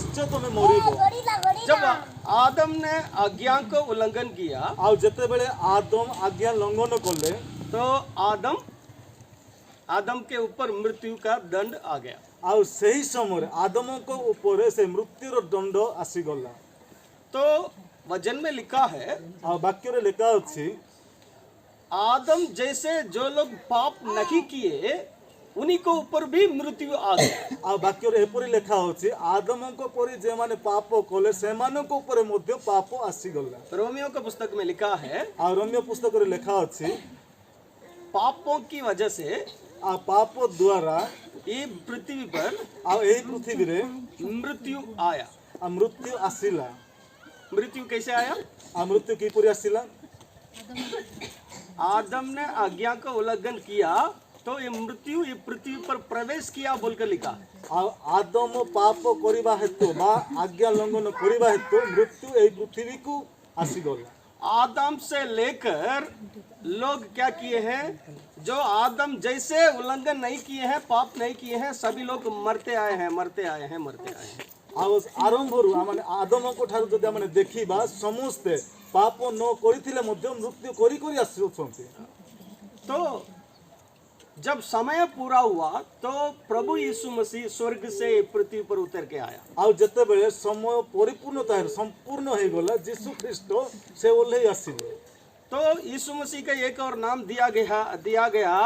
निश्चय तुम मरिबो। जब आदम ने आज्ञा को उल्लंघन किया आ जते बेले आदम आज्ञा लंघन कले तो आदम के ऊपर मृत्यु का दंड आ गया। आ सही समय आदम को ऊपर से मृत्युर दंड आसीगला। तो वचन में लिखा है आ वाक्य रे लिखा अछि आदम जैसे जो लोग पाप नहीं किए उन्हीं को ऊपर भी मृत्यु आ गया। आ वाक्य रे एपरि लिखा अछि आदम को परि जे माने पाप कले से माने को ऊपर मध्य पाप आसीगला। रोमियो के पुस्तक में लिखा है आ रोमियो पुस्तक रे लिखा अछि पापों की वजह से आ पाप द्वारा ये पृथ्वी पर आ एही पृथ्वी रे मृत्यु आया। आ मृत्यु आसिला। मृत्यु कैसे आया? आ मृत्यु किपरि आसिला? आदम ने आज्ञा का उल्लंघन किया तो ये मृत्यु ये पृथ्वी पर प्रवेश किया बोलकर लिखा। आ आदम पाप करिबा हेतु बा आज्ञा लंघन करिबा हेतु मृत्यु एही पृथ्वी को आसीगला। आदम से लेकर लोग क्या किए हैं, जो आदम जैसे उल्लंघन नहीं किए हैं, पाप नहीं किए हैं, सभी लोग मरते आए हैं, मरते आए हैं, मरते आए हैं। आरंभ माने आदम को ठार जदि माने देखिबा समस्ते पाप न करिथिले मध्य मृत्यु करी करी आछंती। तो जब समय पूरा हुआ तो प्रभु यीशु मसीह स्वर्ग से पृथ्वी पर उतर के आया। आ जते बेले समय परिपूर्णता संपूर्ण हो गला यीशु ख्रीष्ट से ओल्हे आसिले। तो यीशु मसीह का एक और नाम दिया गया,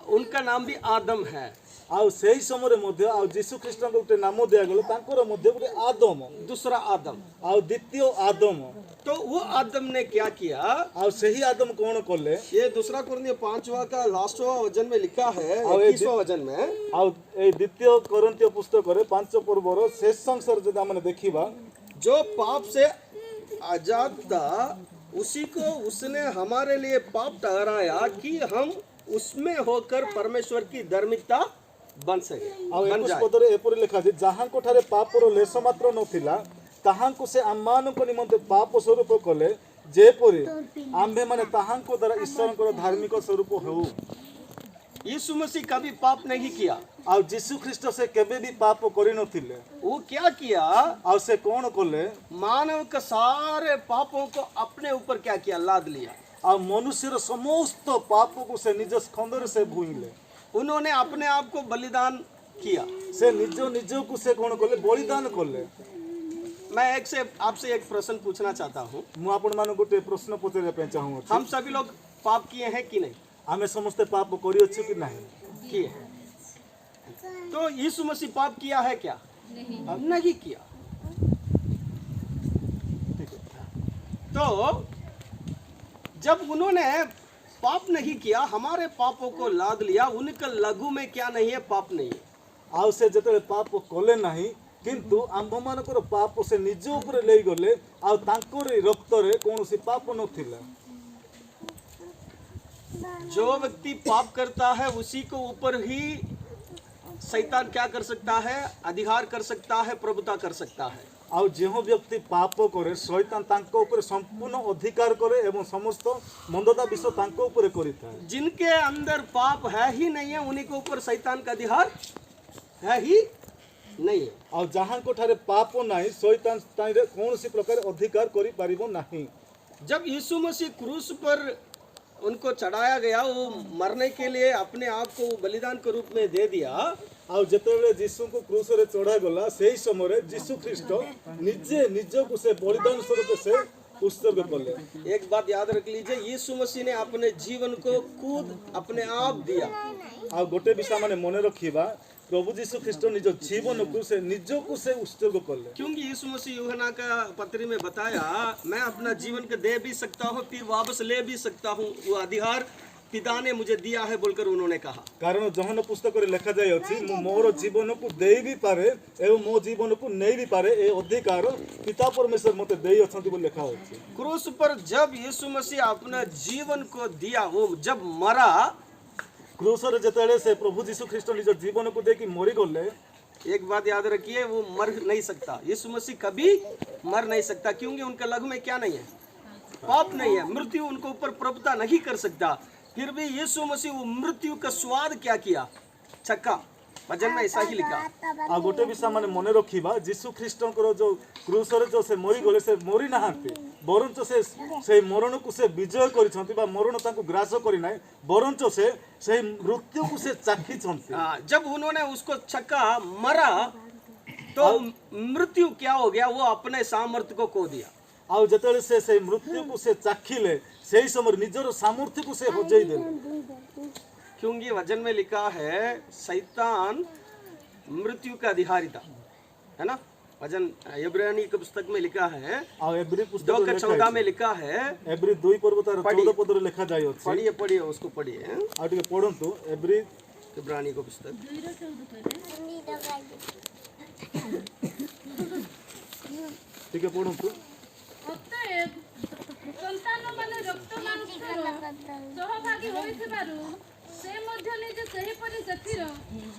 उनका नाम भी आदम है। आ सही समय मध्य आ यीशु ख्रीष्ट को गोटे नाम दिया गेल तांकर मध्य गोटे आदम, दूसरा आदम आ द्वितीय आदम। तो वो आदम ने क्या किया? आ सही आदम कौन कले? ये दूसरा कुरिन्थियों 5वां का लास्टवा वचन में लिखा है, 21वां वचन में। आ ए द्वितीय कोरिन्थियों पुस्तक रे 5 पर्वर शेष संसार जदि हमने देखिबा जो पाप से आजाद था उसी को उसने हमारे लिए पाप ठहराया कि हम उसमें होकर परमेश्वर की धार्मिकता बन सके। बन जाए। एपरि लिखा अछि जहां को ठारे पापर लेस मात्र नथिला ताहां को से आमान को निमंते पाप स्वरूप कले जेपरि आम्भे माने ताहां को द्वारा ईश्वर को धार्मिक स्वरूप हो। यीशु मसीह कभी पाप नहीं किया। आ यीशु ख्रीष्ट से केबे भी पाप करि नथिले। वो क्या किया? आ से कौन कले? मानव के सारे पापों को अपने ऊपर क्या किया? लाद लिया। आ मनुष्यर समस्त पाप को से निज स्कंदर से भूइले। उन्होंने अपने आप को बलिदान किया। से निज को से कौन कले? बलिदान कले। मैं आपसे एक प्रश्न पूछना चाहता हूँ। मु आपण मान गोटे प्रश्न पचारे पे चाहूँ। हम सभी लोग पाप किए हैं कि नहीं? आमे समस्त पाप करि अछि कि नहीं? किए। तो यीशु मसीह पाप किया है क्या? नहीं किया। तो जब उन्होंने पाप नहीं किया, हमारे पापों को लाद लिया, उनका लघु में क्या नहीं है? पाप नहीं है। आ से जते पाप कले नहीं किंतु आंभ मानकर पाप से निज ऊपर ले गले आ तांकर रक्त रे कोनोसी पाप नथिला। जो व्यक्ति पाप करता है उसी को ऊपर ही शैतान क्या कर सकता है? अधिकार कर सकता है, प्रभुता कर सकता है। आ जो व्यक्ति पाप करे शैतान तांको ऊपर संपूर्ण अधिकार करे एवं समस्त मंदता विषय तांको ऊपर करिता है। जिनके अंदर पाप है ही नहीं है उन्हीं के ऊपर शैतान का अधिकार है ही नहीं है। आ जहां को ठारे पाप नहीं शैतान ताइरे कोनोसी प्रकार अधिकार करि पारिबो नहीं। जब यीशु मसीह क्रूस पर उनको चढ़ाया गया, वो मरने के लिए अपने आप को बलिदान के रूप में दे दिया। आ जतबेले यीशु को क्रूस रे चढ़ा गला सेही समय यीशु ख्रीष्ट निज को से बलिदान स्वरूप से उत्सर्ग कले। एक बात याद रख लीजिए, यीशु मसीह ने अपने जीवन को खुद अपने आप दिया। आ गोटे विषय माने मने रखिबा प्रभु यीशु ख्रीष्ट निज जीवन को से निज को से उत्सर्ग कले। क्योंकि यीशु मसीह यूहन्ना का पत्री में बताया, मैं अपना जीवन को दे भी सकता हूँ फिर वापस ले भी सकता हूँ, वो अधिकार पिता ने मुझे दिया है बोलकर उन्होंने कहा। कारण यूहन्ना पुस्तक रे लिखा जाय अछि मो मोर जीवन को देई भी पारे एवं मो जीवन को नै भी पारे ए अधिकार पिता परमेश्वर मते देई अछंती बोल लिखा अछि। क्रूस पर जब यीशु मसीह अपना जीवन को दिया, वो जब मरा क्रूस रे जतले से प्रभु यीशु ख्रीष्ट निज जीवन को देकी मरि गले। एक बात याद रखिए, वो मर नहीं सकता। यीशु मसीह कभी मर नहीं सकता क्योंकि उनके लहू में क्या नहीं है? पाप नहीं है। मृत्यु उनको ऊपर प्रभुता नहीं कर सकता। फिर भी यीशु मसीह वो मृत्यु का स्वाद क्या किया? चखा। वचन में ऐसा ही लिखा। आ गोटे विषय माने मने रखिबा जीशु ख्रीष्टंकर जो क्रूसरे जो से मरी गले से मरी नाहांती बरंच से मरण को से विजय करिसंती बा मरण तांको ग्रास करि नाही बरंच से मृत्यु को से चाखी छंती। जब उन्होंने उसको चखा मरा तो मृत्यु क्या हो गया, वो अपने सामर्थ्य को खो दिया। आउ जतले से मृत्यु को से चाखिले सेही समय निजर सामर्थ्य को से हजेई देले। क्योंकि वचन में लिखा है शैतान मृत्यु का अधिकारी था, है ना। वचन इब्रानी की पुस्तक में लिखा है, आ एब्री पुस्तक 2:14 में लिखा है। एब्री 2 पर्व तार 14 पद रे लिखा जाय अछि। पढ़िए उसको पढ़िए। आ टिके पढंतु एब्री इब्रानी की पुस्तक टिके पढंतु। ଅତଏବ ସନ୍ତାନମାନେ ରକ୍ତ ମାଂସର ସହଭାଗୀ ହୋଇଥିବାରୁ ସେ ମଧ୍ୟ ନିଜେ ସେହିପରି ସେଥିର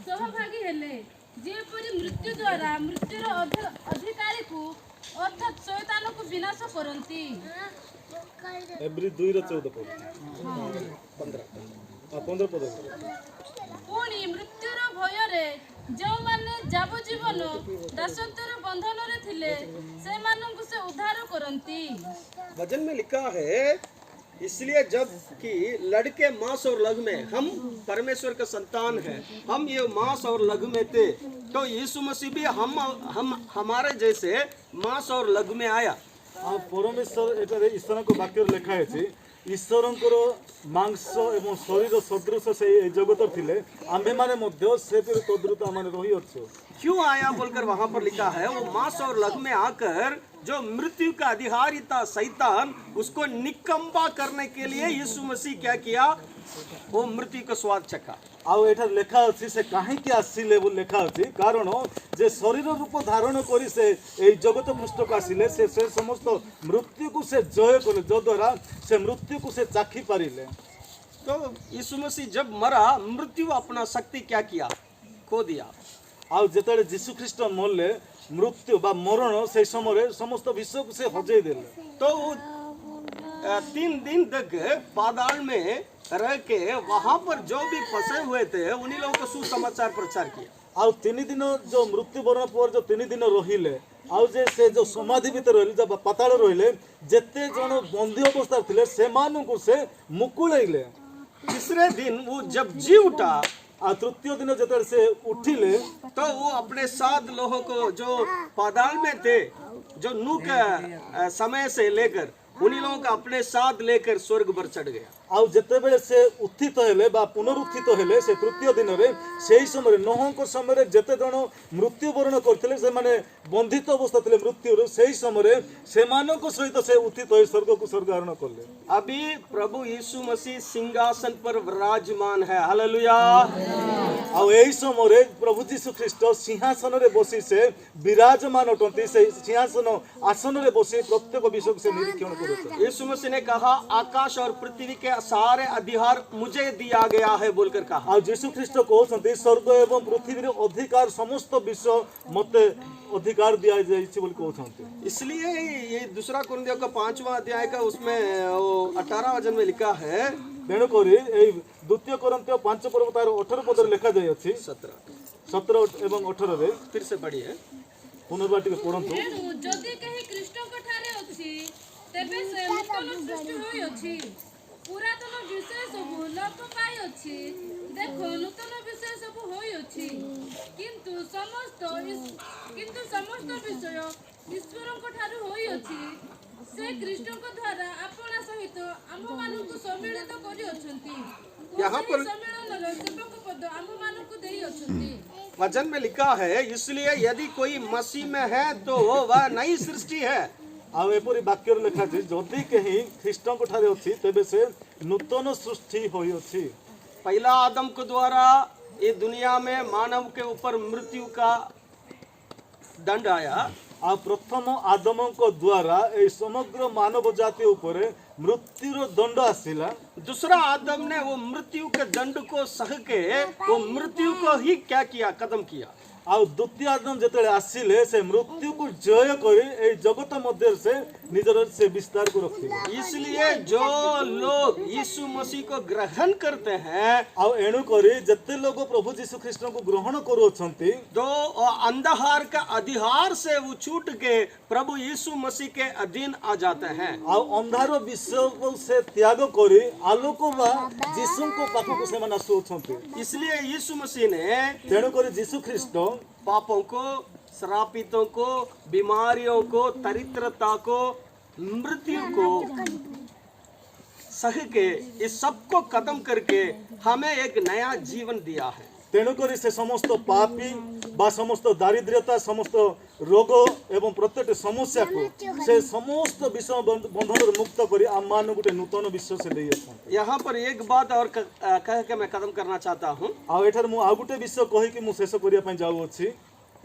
ସହଭାଗୀ ହେଲେ, ଯେପରି ମୃତ୍ୟୁ ଦ୍ୱାରା ମୃତ୍ୟୁର ଅଧିକାରୀକୁ ଅର୍ଥାତ୍ ଶୈତାନକୁ ବିନାଶ କରନ୍ତି। एब्री 2 ର 14 पद 15 पद। ପୁଣି ମୃତ୍ୟୁର ଭୟରେ ଯେଉଁମାନେ ଯାବଜୀବନ ଦାସତ୍ୱର ବନ୍ଧନରେ ଥିଲେ ସେମାନଙ୍କୁ ସେ ଉଦ୍ଧାର କରନ୍ତି। वचन में लिखा है, इसलिए जब कि लड़के मांस और लहू में, हम परमेश्वर का संतान हैं, हम ये मांस और लहू में थे, तो यीशु मसीह भी हम हमारे जैसे मांस और लहू में आया। आ परमेश्वर एटारे ईश्वर को वाक्य लिखा है ईश्वरंकर मांस एवं शरीर सदृश से जगत थिले आम्भे माने मध्य से तद्रुत माने रही अच्छो। क्यों आया बोलकर वहां पर लिखा है, वो मांस और लहू में आकर जो मृत्यु का अधिकारी था शैतान, उसको निकम्बा करने के लिए यीशु मसीह क्या किया, वो मृत्यु का स्वाद चखा। आउ एठार लेखा अछि से काहे कि आसीले बोल लेखा अछि कारण जे शरीर रूप धारण करी से एई जगत पृष्ठ को आसीले से समस्त मृत्यु को से जय कले जो द्वारा से मृत्यु को से चाखी पारिले। तो यीशु मसीह जब मरा, मृत्यु अपना शक्ति क्या किया, खो दिया। आउ जेतले यीशु ख्रीष्ट मरले मृत्यु बा मरण से समय समस्त विश्व को से हजेई देले। तो 3 दिन तक पाताल में रह के वहां पर जो भी फंसे हुए थे उन्हीं लोगों को सुसमाचार प्रचार किया। आउ 3 दिन जो मृत्युवरण पर जो 3 दिन रहिले आउ जे से जो समाधि भीतर रहिले जब पाताल रहिले जेते जन बंदी अवस्था थिले से मानकु से मुकुळैले। तीसरे दिन वो जब जी उठा, आ तृतीय दिन जेते से उठिले तो वो अपने 7 लोगों को जो पाताल में थे, जो नूह का समय से लेकर उन्हीं लोगों का अपने साथ लेकर स्वर्ग पर चढ़ गया। आउ जेते बेले से उत्थित हेले बा पुनरुत्थित हेले से तृतीय दिन रे सेही समय नोहंक समय जेते जण मृत्युवरण करथिले से माने बंधित अवस्था थिले मृत्यु सेही समय से मानक सहित से उत्थित होई स्वर्ग को स्वर्गारोहण करले। अभी प्रभु यीशु मसीह सिंहासन पर विराजमान है। हालेलुया। आउ एही समय प्रभु यीशु ख्रीष्ट सिंहासन रे बसी से विराजमान अटंती से सिंहासन आसन रे बसी प्रत्येक विषय से निरीक्षण करते। यीशु मसीह ने कहा, आकाश और पृथ्वी के सारे अधिकार मुझे दिया गया है बोलकर कहा। आ यीशु ख्रीष्ट कहते स्वर्ग एवं पृथ्वी रे अधिकार समस्त विषय मते अधिकार दिया जाइछि बोल कहते। इसलिए ये 2 कुरिन्थियों का 5वां अध्याय का उसमें 18 वचन में लिखा है, तेणु करी ए 2 कोरिन्थियो 5 पर्व तार 18 पद लिखा जाय अछि 17 एवं 18 रे। फिर से पढ़िए, पुनर्बार टिके पढंतु। ତେଣୁ ଯଦି କେହି ଖ୍ରୀଷ୍ଟଙ୍କ ଠାରେ ଅଛି ତେବେ ସେ ନୂତନ ସୃଷ୍ଟି ହୋଇଅଛି, ପୁରାତନ ବିଷୟ ସବୁ ଲୋପ ପାଇଅଛି, ଦେଖ ନୂତନ ବିଷୟ ସବୁ ହୋଇଅଛି। କିନ୍ତୁ ସମସ୍ତ ବିଷୟ ଈଶ୍ୱରଙ୍କ ଠାରୁ ହୋଇଅଛି, ସେ ଖ୍ରୀଷ୍ଟଙ୍କ ଦ୍ୱାରା ଆପଣା ସହିତ ଆମମାନଙ୍କୁ ସମ୍ମିଳିତ କରିଅଛନ୍ତି ଓ यहाँ ସେହି पर- ସମ୍ମିଳନର ସେବକ ପଦ ଆମମାନଙ୍କୁ ଦେଇଅଛନ୍ତି। वचन में लिखा है, इसलिए यदि कोई मसीह में है तो वह नई सृष्टि है। आ एपरि वाक्य लिखा अछि जदि केही ख्रीष्टଙ୍କ ठारे अछि तेबे से नूतन सृष्टि होई अछि। पहला आदम के द्वारा ये दुनिया में मानव के ऊपर मृत्यु का दंड आया। आ प्रथम आदमଙ୍କ द्वारा ए समग्र मानव जाति ऊपर मृत्युर दंड आसिला। दूसरा आदम ने वो मृत्यु के दंड को सह के वो मृत्यु को ही क्या किया, खत्म किया। ଆଉ ଦ୍ୱିତୀୟ ଆଦମ ଯେତେବେଳେ ଆସିଲେ ସେ ମୃତ୍ୟୁକୁ ଜୟ କରି ଏଇ ଜଗତ ମଧ୍ୟରେ ସେ ନିଜର ସେ ବିସ୍ତାରକୁ ରଖିଲେ। इसलिए जो लोग यीशु मसीह को ग्रहण करते हैं ଆଉ ଏଣୁ କରି ଯେତେ ଲୋକ ପ୍ରଭୁ ଯୀଶୁ ଖ୍ରୀଷ୍ଟଙ୍କୁ ଗ୍ରହଣ କରୁଅଛନ୍ତି तो अंधकार का अधिकार से वो छूट के प्रभु यीशु मसीह के अधीन आ जाते हैं। ଆଉ ଅନ୍ଧାର ବିଷୟକୁ ସେ ତ୍ୟାଗ କରି ଆଲୋକ ବା ଯୀଶୁଙ୍କ ପାଖକୁ ସେମାନେ ଆସୁଅଛନ୍ତି। इसलिए यीशु मसीह ने ତେଣୁ କରି ଯୀଶୁ ଖ୍ରୀଷ୍ଟ पापों को, श्रापितों को, बीमारियों को, दरिद्रता को, मृत्यु को सह के इस सबको खत्म करके हमें एक नया जीवन दिया है। ତେଣୁ କରି ସେ ସମସ୍ତ ପାପୀ ବା ସମସ୍ତ ଦାରିଦ୍ର୍ୟତା ସମସ୍ତ ରୋଗ ଏବଂ ପ୍ରତ୍ୟେକଟି ସମସ୍ୟାକୁ ସେ ସମସ୍ତ ବିଷୟ ବନ୍ଧନରୁ ମୁକ୍ତ କରି ଆମମାନଙ୍କୁ ଗୋଟେ ନୂତନ ବିଶ୍ୱ ସେ ଦେଇଅଛନ୍ତି। यहाँ पर एक बात और कह के मैं खत्म करना चाहता हूँ। ଆଉ ଏଠାରେ ମୁଁ ଆଉ ଗୋଟେ ବିଷୟ କହିକି ମୁଁ ଶେଷ କରିବା ପାଇଁ ଯାଉଅଛି।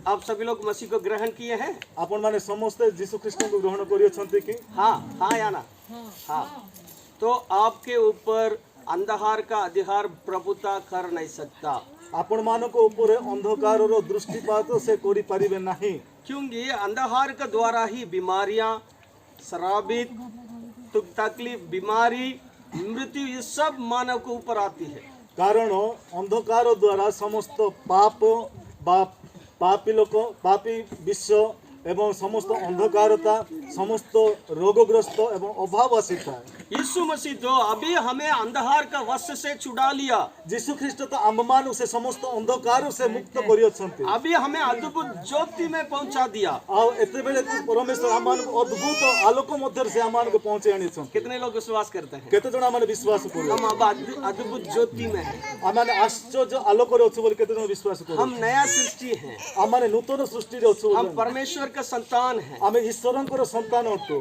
आप सभी लोग मसीह को ग्रहण किए हैं? ଆପଣମାନେ ସମସ୍ତେ ଯୀଶୁ ଖ୍ରୀଷ୍ଟଙ୍କୁ ଗ୍ରହଣ କରିଅଛନ୍ତି କି? हाँ हाँ या ना? हाँ। तो आपके ऊपर अंधकार का अधिकार प्रभुता कर नहीं सकता, ଆପଣମାନଙ୍କ ଉପରେ ଅନ୍ଧକାରର ଦୃଷ୍ଟିପାତ ସେ କରିପାରିବେ ନାହିଁ। क्योंकि अंधकार के द्वारा ही बीमारियां, शराबित, तकलीफ, बीमारी, मृत्यु ये सब मानव के ऊपर आती है। କାରଣ ଅନ୍ଧକାର ଦ୍ୱାରା ସମସ୍ତ ପାପ ବା ପାପୀ ଲୋକ ପାପୀ ବିଶ୍ୱ ଏବଂ ସମସ୍ତ ଅନ୍ଧକାରତା ସମସ୍ତ ରୋଗଗ୍ରସ୍ତ ଏବଂ ଅଭାବ ଆସିଥାଏ। यीशु मसीह तो अभी हमें अंधकार का वश से छुड़ा लिया, ଯୀଶୁ ଖ୍ରୀଷ୍ଟ ତ ଆମମାନଙ୍କୁ ସେ ସମସ୍ତ ଅନ୍ଧକାରରୁ ସେ ମୁକ୍ତ କରିଅଛନ୍ତି। अभी हमें अद्भुत ज्योति में पहुंचा दिया। ଆଉ ଏତେବେଳେ ପରମେଶ୍ୱର ଆମମାନଙ୍କୁ ଅଦ୍ଭୁତ ଆଲୋକ ମଧ୍ୟରେ ସେ ଆମମାନଙ୍କୁ ପହଞ୍ଚାଇ ଆଣିଛନ୍ତି। कितने लोग विश्वास करते हैं? କେତେ ଜଣ ଆମେ ବିଶ୍ୱାସ କରୁ? हम अब अद्भुत ज्योति में हैं। ଆମେ ଆଶ୍ଚର୍ଯ୍ୟ ଆଲୋକରେ ଅଛୁ ବୋଲି କେତେ ଜଣ ବିଶ୍ୱାସ କରୁ? हम नया सृष्टि हैं, ଆମେ ନୂତନ ସୃଷ୍ଟିରେ ଅଛୁ हम ବୋଲି परमेश्वर का संतान हैं। ଆମେ ଈଶ୍ୱରଙ୍କର ସନ୍ତାନ ଅଟୁ।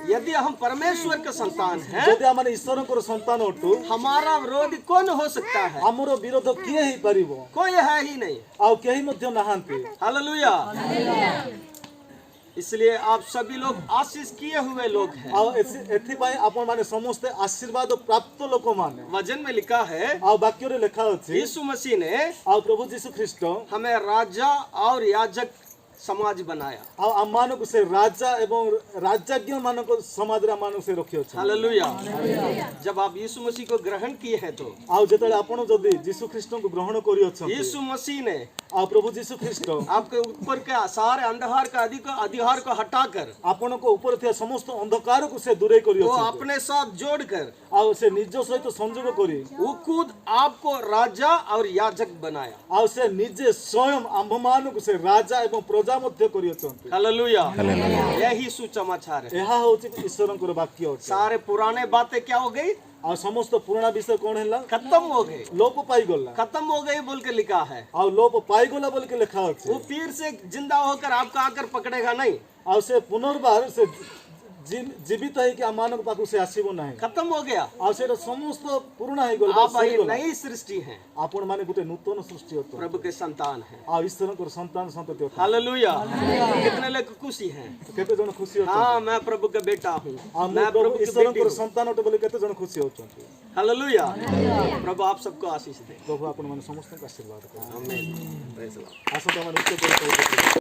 यदि हम परमेश्वर का संतान हैं, ଯଦି ଆମେ ଈଶ୍ୱରଙ୍କର ସନ୍ତାନ ଅଟୁ हमारा विरोधी कौन हो सकता है? ଆମର ବିରୋଧ କିଏ ହେଇପାରିବ? कोई है ही नहीं। ଆଉ କେହି ମଧ୍ୟ ନାହାନ୍ତି। हालेलुया। इसलिए आप सभी लोग आशीष किए हुए लोग हैं। ଆଉ ଏଥିପାଇଁ ଆପଣମାନେ ସମସ୍ତେ ଆଶୀର୍ବାଦ ପ୍ରାପ୍ତ ଲୋକମାନେ। वचन में लिखा है, ଆଉ ବାକ୍ୟରେ ଲେଖା ଅଛି यीशु मसीह ने ଆଉ प्रभु ଯୀଶୁ ଖ୍ରୀଷ୍ଟ हमें राजा और याजक समाज बनाया। ଆଉ ଆମମାନଙ୍କୁ ସେ ରାଜା ଏବଂ ରାଜାଜ୍ଞ ମାନଙ୍କ ସମାଜରେ ଆମମାନଙ୍କୁ ସେ ରଖିଅଛନ୍ତି। हालेलुया। जब आप यीशु मसीह को ग्रहण किए हैं तो ଆଉ ଯେତେବେଳେ ଆପଣ ଯଦି ଯୀଶୁ ଖ୍ରୀଷ୍ଟଙ୍କୁ ଗ୍ରହଣ କରିଅଛନ୍ତି यीशु मसीह ने ଆଉ ପ୍ରଭୁ ଯୀଶୁ ଖ୍ରୀଷ୍ଟ आपके ऊपर के सारे अंधकार का अधिकार को हटाकर ଆପଣଙ୍କ ଉପରେ ଥିବା ସମସ୍ତ ଅନ୍ଧକାରକୁ ସେ ଦୂରେଇ वो କରିଅଛନ୍ତି। अपने साथ जोड़कर ଆଉ ସେ ନିଜ ସହିତ ସଂଯୋଗ କରି वो खुद आपको राजा और याजक बनाया। ଆଉ ସେ ନିଜେ ସ୍ୱୟଂ ଆମ୍ଭମାନଙ୍କୁ ସେ ରାଜା ଏବଂ ପ୍ରଜା ମଧ୍ୟ କରିଅଛନ୍ତି। हालेलुया। यही सुसमाचार है। ଏହା ହେଉଛି ଈଶ୍ୱରଙ୍କର ବାକ୍ୟ ଅଟେ। सारे पुराने बातें क्या हो गई? ଆଉ ସମସ୍ତ ପୁରୁଣା ବିଷୟ କଣ ହେଲା? खत्म हो गए। ଲୋପ ପାଇଗଲା। खत्म हो गई बोल के लिखा है। ଆଉ ଲୋପ ପାଇଗଲା ବୋଲିକି ଲେଖା ଅଛି। वो फिर से जिंदा होकर आपको आकर पकड़ेगा नहीं। ଆଉ ସେ ପୁନର୍ବାର ସେ ଜୀବିତ ହେଇକି ଆମମାନଙ୍କ ପାଖକୁ ସେ ଆସିବ ନାହିଁ। खत्म हो गया। ଆଉ ସେଇଟା ସମସ୍ତ ପୁରୁଣା ହେଇଗଲା। आप भाई नई सृष्टि हैं, ଆପଣ ମାନେ ଗୋଟେ ନୂତନ ସୃଷ୍ଟି ଅଟ। प्रभु के संतान हैं। ଆଉ ଈଶ୍ୱରଙ୍କର ସନ୍ତାନ ସନ୍ତତି ଅଟ। हालेलुया। कितने लोग खुशी हैं? କେତେ ଜଣ ଖୁସି ଅଛନ୍ତି? हाँ, मैं प्रभु का बेटा हूँ, ଆଉ मैं ମୁଁ प्रभु की बेटी ଈଶ୍ୱରଙ୍କର हूँ। ସନ୍ତାନ ଅଟେ ବୋଲି କେତେ ଜଣ ଖୁସି ଅଛନ୍ତି? हालेलुया। प्रभु आप सबको आशीष दे। ପ୍ରଭୁ ଆପଣମାନେ ସମସ୍ତଙ୍କୁ ଆଶୀର୍ବାଦ କରନ୍ତୁ। आमीन। Praise the Lord. ଆସନ୍ତୁ ଆମେ ନୃତ୍ୟ କରି